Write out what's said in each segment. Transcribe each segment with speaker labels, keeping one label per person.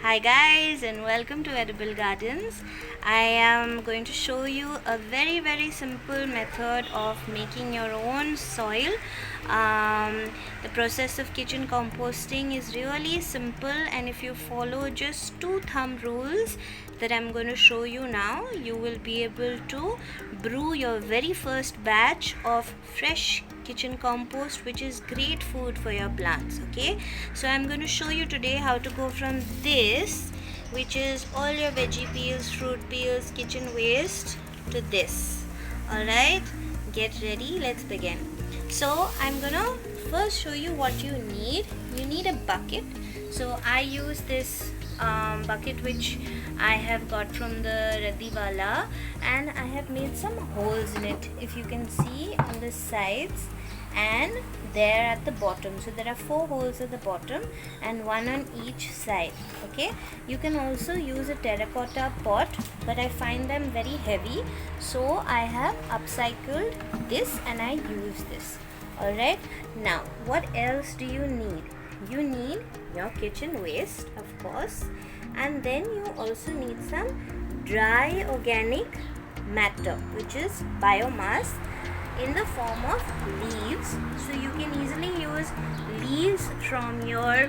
Speaker 1: Hi guys, and welcome to Edible Gardens. I am going to show you a very simple method of making your own soil. The process of kitchen composting is really simple, and if you follow just two thumb rules that I'm going to show you now, you will be able to brew your very first batch of fresh kitchen compost, which is great food for your plants. Okay, so I'm going to show you today how to go from this, which is all your veggie peels, fruit peels, kitchen waste, to this. Alright, get ready, let's begin. So I'm gonna first show you what you need. You need a bucket. So I use this bucket which I have got from the Radiwala, and I have made some holes in it, if you can see, on the sides and there at the bottom. So there are 4 holes at the bottom and 1 on each side. Okay, you can also use a terracotta pot, but I find them very heavy, so I have upcycled this and I use this. Alright, now what else do you need? You need your kitchen waste, of course, and then you also need some dry organic matter, which is biomass in the form of leaves. So you can easily use leaves from your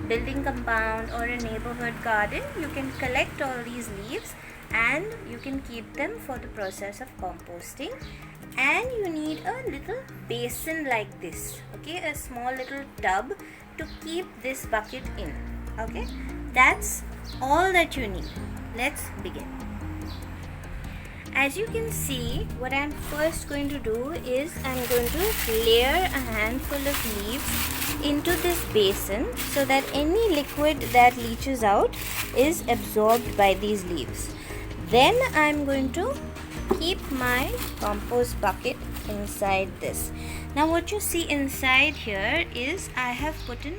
Speaker 1: building compound or a neighborhood garden. You can collect all these leaves and you can keep them for the process of composting. And you need a little basin like this, okay, a small little tub to keep this bucket in. Okay, that's all that you need. Let's begin. As you can see, what I'm first going to do is I'm going to layer a handful of leaves into this basin so that any liquid that leaches out is absorbed by these leaves. Then I'm going to keep my compost bucket inside this. Now what you see inside here is I have put in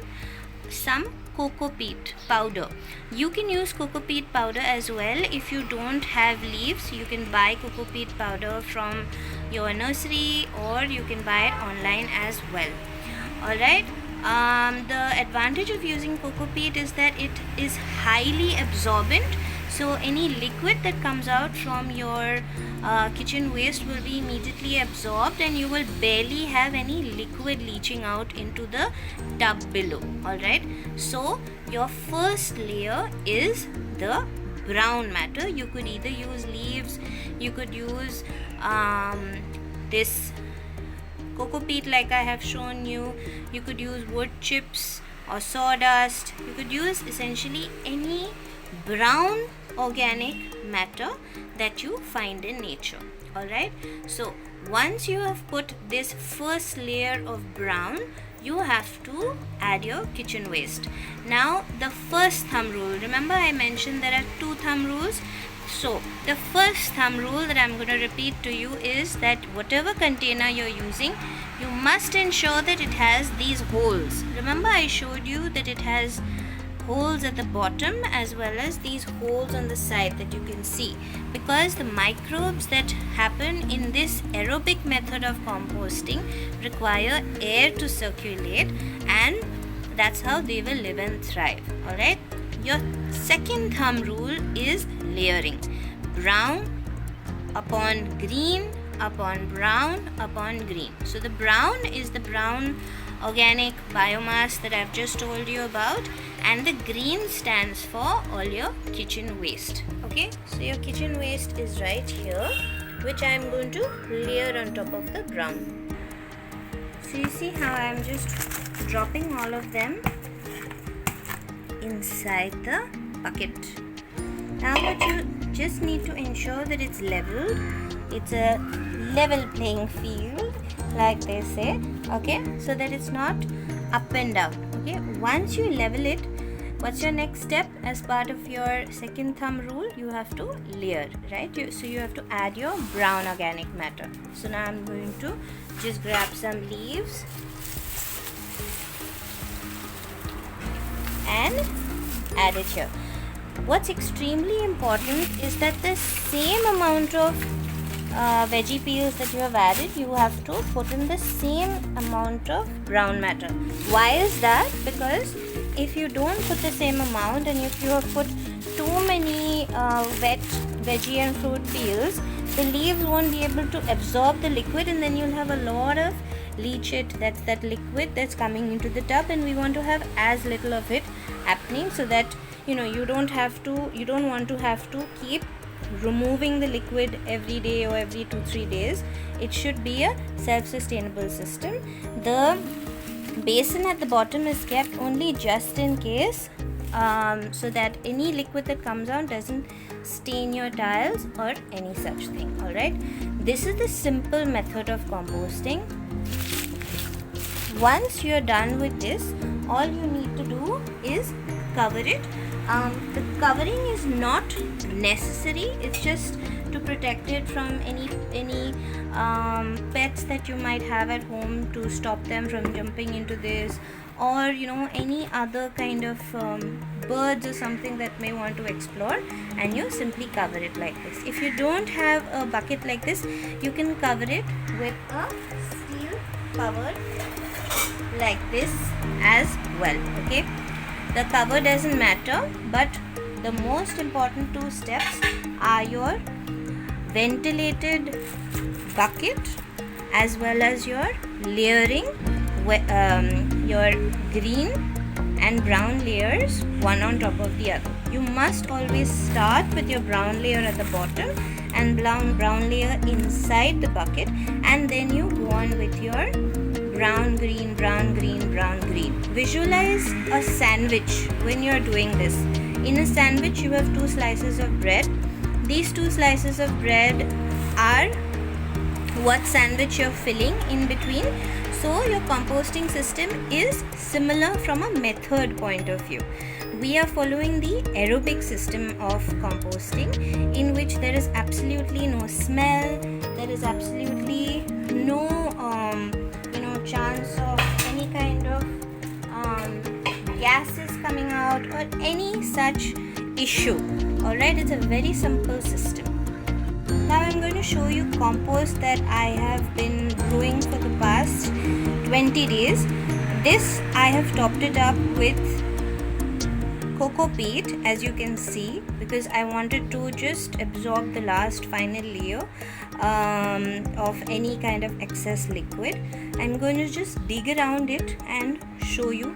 Speaker 1: some cocoa peat powder. You can use cocoa peat powder as well. If you don't have leaves, you can buy cocoa peat powder from your nursery, or you can buy it online as well. Alright, the advantage of using cocoa peat is that it is highly absorbent. So any liquid that comes out from your kitchen waste will be immediately absorbed, and you will barely have any liquid leaching out into the tub below. Alright, so your first layer is the brown matter. You could either use leaves, you could use this cocoa peat like I have shown you, you could use wood chips or sawdust. You could use essentially any brown organic matter that you find in nature. Alright, so once you have put this first layer of brown, you have to add your kitchen waste. Now the first thumb rule, remember I mentioned there are 2 thumb rules. So the first thumb rule that I'm going to repeat to you is that whatever container you're using, you must ensure that it has these holes. Remember I showed you that it has holes at the bottom as well as these holes on the side that you can see, because the microbes that happen in this aerobic method of composting require air to circulate, and that's how they will live and thrive. Alright, your second thumb rule is layering. Brown upon green upon brown upon green. So the brown is the brown organic biomass that I've just told you about, and the green stands for all your kitchen waste. Okay, so your kitchen waste is right here, which I'm going to layer on top of the brown. So you see how I'm just dropping all of them inside the bucket. Now what you just need to ensure that it's leveled. It's a level playing field, like they say, okay, so that it's not up and down. Okay, once you level it, what's your next step? As part of your second thumb rule, you have to layer, right? So you have to add your brown organic matter. So now I'm going to just grab some leaves and add it here. What's extremely important is that the same amount of veggie peels that you have added, you have to put in the same amount of brown matter. Why is that? Because if you don't put the same amount, and if you have put too many wet veggie and fruit peels, the leaves won't be able to absorb the liquid, and then you'll have a lot of leachate, that's that liquid that's coming into the tub, and we want to have as little of it happening, so that you don't want to have to keep removing the liquid every day or every 2-3 days. It should be a self-sustainable system. The basin at the bottom is kept only just in case, so that any liquid that comes out doesn't stain your tiles or any such thing. Alright, this is the simple method of composting. Once you're done with this, all you need to do is cover it. The covering is not necessary, it's just to protect it from any pets that you might have at home, to stop them from jumping into this, or any other kind of birds or something that may want to explore, and you simply cover it like this. If you don't have a bucket like this, you can cover it with a steel cover like this as well. Okay, the cover doesn't matter, but the most important 2 steps are your ventilated bucket as well as your layering your green and brown layers one on top of the other. You must always start with your brown layer at the bottom and brown layer inside the bucket, and then you go on with your brown green, brown green, brown green. Visualize a sandwich when you are doing this. In a sandwich you have 2 slices of bread. These 2 slices of bread are what sandwich you're filling in between. So your composting system is similar from a method point of view. We are following the aerobic system of composting, in which there is absolutely no smell, there is absolutely no chance of any kind of gases coming out or any such issue. Alright, it's a very simple system. Now I'm going to show you compost that I have been brewing for the past 20 days. This I have topped it up with cocoa peat, as you can see, because I wanted to just absorb the last final layer of any kind of excess liquid. I'm going to just dig around it and show you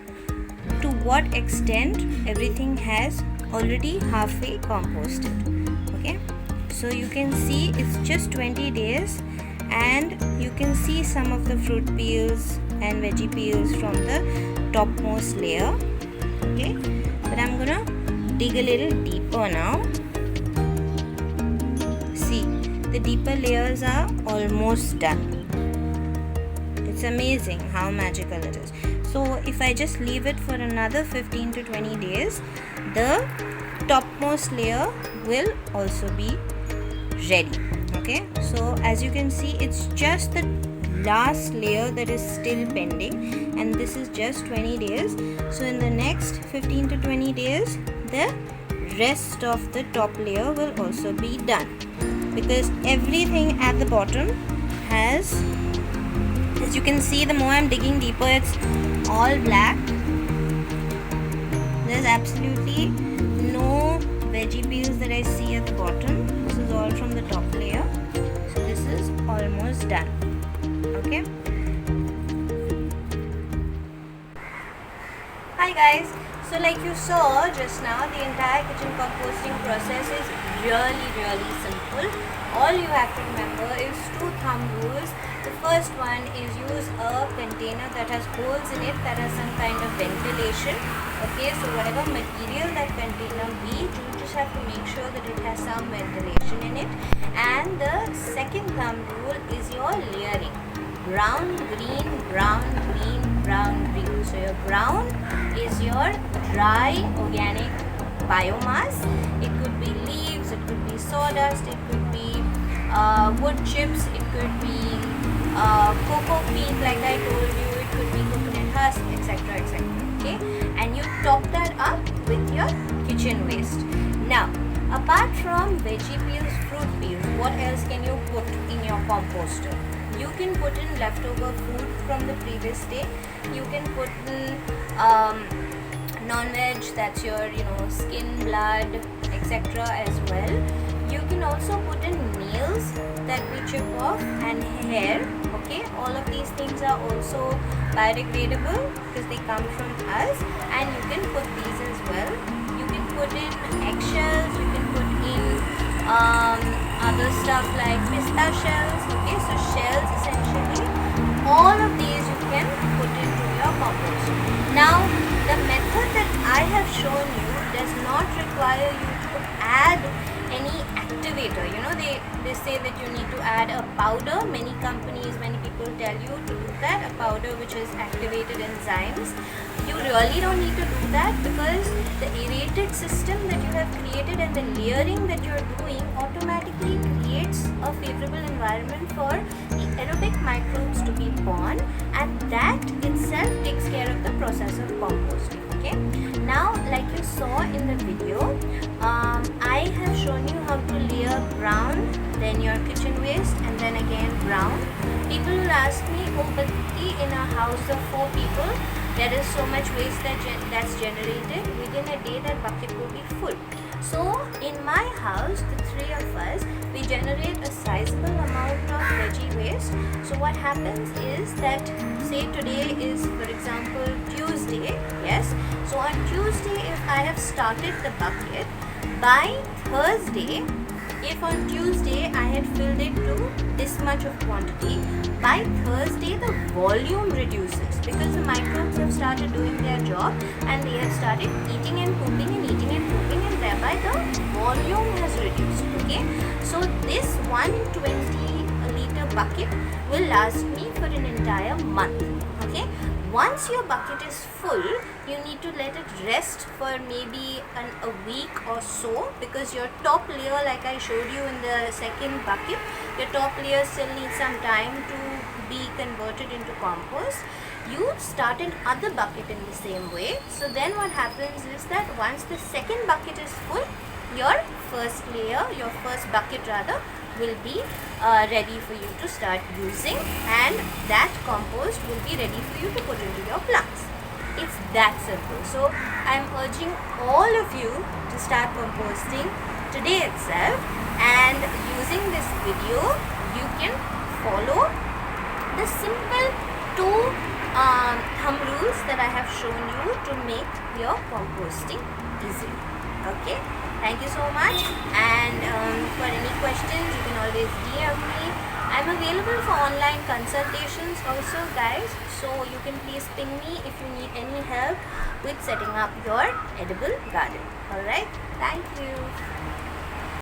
Speaker 1: to what extent everything has already halfway composted. Okay, so you can see it's just 20 days, and you can see some of the fruit peels and veggie peels from the topmost layer. Okay, but I'm gonna dig a little deeper now. See, the deeper layers are almost done. It's amazing how magical it is. So if I just leave it for another 15 to 20 days, the topmost layer will also be ready. Okay, so as you can see, it's just the last layer that is still pending, and this is just 20 days. So in the next 15 to 20 days, the rest of the top layer will also be done, because everything at the bottom has, as you can see, the more I'm digging deeper, it's all black. There's absolutely no veggie peels that I see at the bottom. This is all from the top layer. So this is almost done. Okay. Hi guys. So like you saw just now, the entire kitchen composting process is really simple. All you have to remember is 2 thumb rules. The first one is use a container that has holes in it, that has some kind of ventilation. Okay, so whatever material that container be, you just have to make sure that it has some ventilation in it. And the second thumb rule is your layering. Brown, green, brown, green, brown, green. So your brown is your dry organic biomass. It could be leaves, it could be sawdust, it could be wood chips, it could be cocoa peat, like I told you, it could be coconut husk, etc, etc. Okay, and you top that up with your kitchen waste. Now, apart from veggie peels, fruit peels, what else can you put in your composter? You can put in leftover food from the previous day. You can put in non-veg, that's your skin, blood, etc. as well. You can also put in nails that we chip off and hair. Okay, all of these things are also biodegradable because they come from us, and you can put these as well. You can put in eggshells, you can put in other stuff like pista shells. Okay, so shells essentially. All of these you can put into your compost. Now, the method that I have shown you does not require you to add any activator. They say that you need to add a powder. Many companies, many people tell you to do that, a powder which has activated enzymes. You really don't need to do that, because the aerated system that you have created and the layering that you're doing automatically creates a favorable environment for the aerobic microbes to be born, and that itself takes care of the process of composting. Okay, now like you saw in the video, I have shown you how to layer brown, then your kitchen waste, and then again brown. People will ask me, oh, but in a house of 4 people, there is so much waste that's generated. Within a day, that bucket will be full. So in my house, the 3 of us, we generate a sizable amount of veggie waste. So what happens is that, say today is, for example, Tuesday. Yes, so on Tuesday, if I have started the bucket, by Thursday, if on Tuesday I had filled it to this much of quantity, by Thursday the volume reduces, because the microbes have started doing their job and they have started eating and pooping and eating and pooping, and thereby the volume has reduced. Okay, so this 120-liter bucket will last me for an entire month. Okay, once your bucket is full, you need to let it rest for maybe a week or so, because your top layer, like I showed you in the second bucket, your top layer still needs some time to be converted into compost. You start another bucket in the same way. So then what happens is that once the second bucket is full, your first bucket rather, will be ready for you to start using, and that compost will be ready for you to put into your plants. It's that simple. So I'm urging all of you to start composting today itself, and using this video you can follow the simple 2 thumb rules that I have shown you to make your composting easy. Okay, thank you so much, and for any questions you can always DM me. I'm available for online consultations also, guys, so you can please ping me if you need any help with setting up your edible garden. Alright, thank you.